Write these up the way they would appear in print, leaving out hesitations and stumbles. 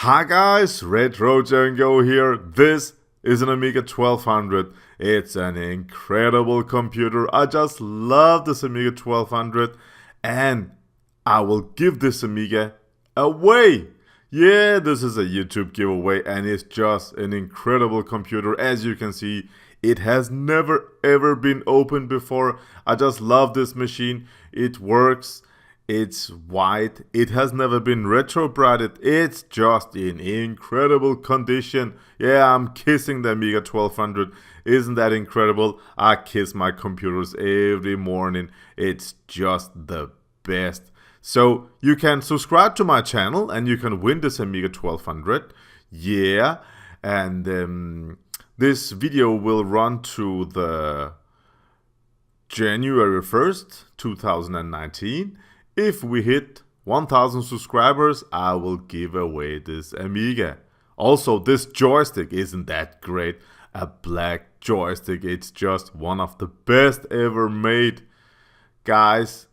Hi guys, Retrocengo here. This is an Amiga 1200. It's an incredible computer. I just love this Amiga 1200 and I will give this Amiga away. Yeah, this is a YouTube giveaway and it's just an incredible computer. As you can see, it has never ever been opened before. I just love this machine. It works. It's white. It has never been retrobraided. It's just in incredible condition. Yeah, I'm kissing the Amiga 1200. Isn't that incredible? I kiss my computers every morning. It's just the best. So you can subscribe to my channel and you can win this Amiga 1200. Yeah, and this video will run to the January 1st, 2019. If we hit 1000 subscribers, I will give away this Amiga. Also, this joystick, isn't that great? A black joystick, it's just one of the best ever made, guys.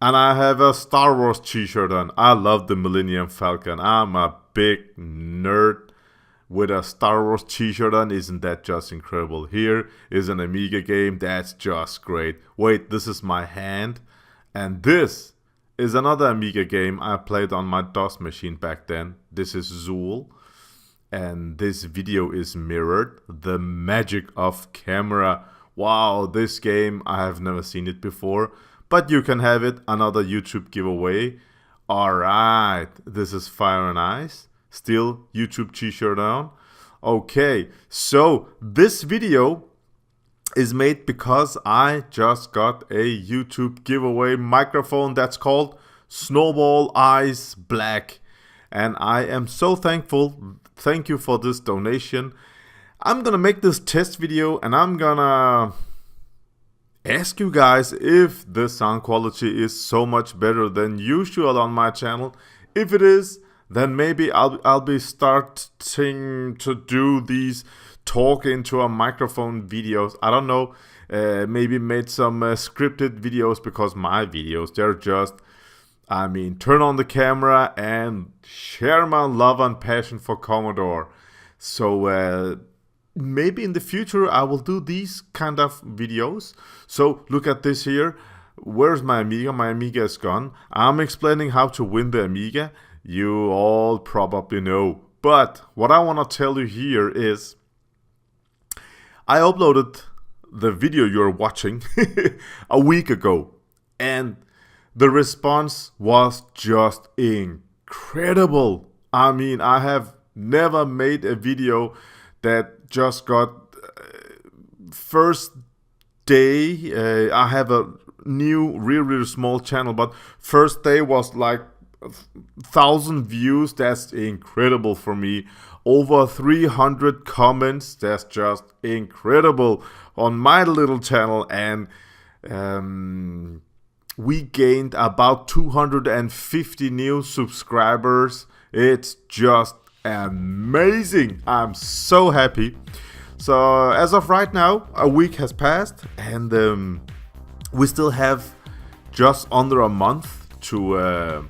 And I have a Star Wars t-shirt on. I love the Millennium Falcon. I'm a big nerd with a Star Wars t-shirt on. Isn't that just incredible? Here is an Amiga game. That's just great. Wait, this is my hand. And this is another Amiga game I played on my DOS machine back then. This is Zool. And this video is mirrored. The magic of camera. Wow, this game, I have never seen it before. But you can have it. Another YouTube giveaway. Alright, this is Fire and Ice. Still YouTube t-shirt on. Okay, so this video is made because I just got a YouTube giveaway microphone that's called Snowball Eyes Black. And I am so thankful. Thank you for this donation. I'm gonna make this test video and I'm gonna ask you guys if the sound quality is so much better than usual on my channel. If it is, then maybe I'll be starting to do these talk into a microphone videos. I don't know, maybe made some scripted videos, because my videos, they're just, I mean, turn on the camera and share my love and passion for Commodore. So maybe in the future I will do these kind of videos. So look at this here. Where's my Amiga? My Amiga is gone. I'm explaining how to win the Amiga. You all probably know. But what I want to tell you here is I uploaded the video you're watching a week ago. And the response was just incredible. I mean, I have never made a video that just got first day. I have a new, really small channel, but first day was like 1,000 views. That's incredible for me. Over 300 comments. That's just incredible on my little channel. And we gained about 250 new subscribers. It's just amazing. I'm so happy. So as of right now, a week has passed and we still have just under a month to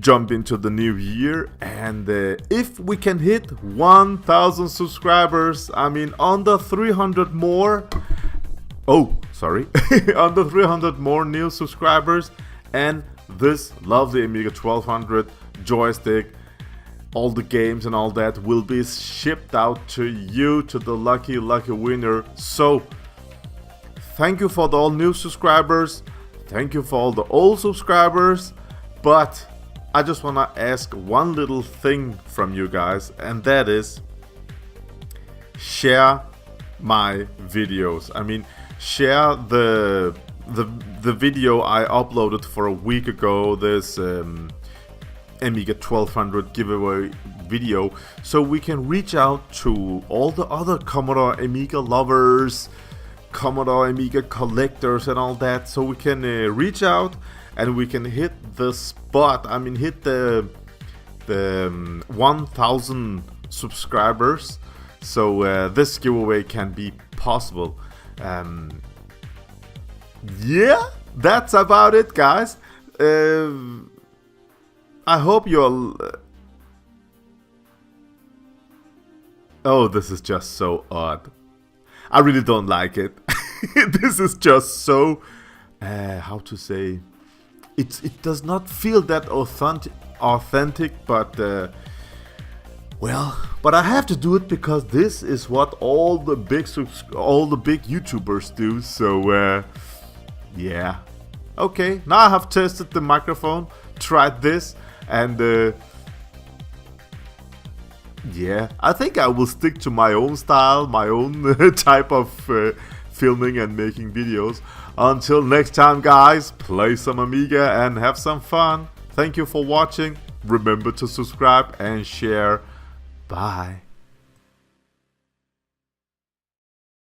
jump into the new year. And if we can hit 1000 subscribers, I mean under 300 more, under 300 more new subscribers, and this lovely Amiga 1200 joystick, all the games and all that will be shipped out to you, to the lucky winner. So thank you for the all new subscribers, thank you for all the old subscribers. But I just want to ask one little thing from you guys, and that is share my videos. I mean, share the video I uploaded for a week ago, this Amiga 1200 giveaway video, so we can reach out to all the other Commodore Amiga lovers, Commodore Amiga collectors and all that, so we can reach out and we can hit the spot. I mean, hit the 1000 subscribers, so this giveaway can be possible. Yeah, that's about it, guys. I hope you're Oh, this is just so odd. I really don't like it. This is just so, how to say, it does not feel that authentic, but well, but I have to do it because this is what all the big YouTubers do. So yeah, okay. Now I have tested the microphone, tried this, and yeah, I think I will stick to my own style, my own type of filming and making videos. Until next time, guys, play some Amiga and have some fun. Thank you for watching. Remember to subscribe and share. Bye.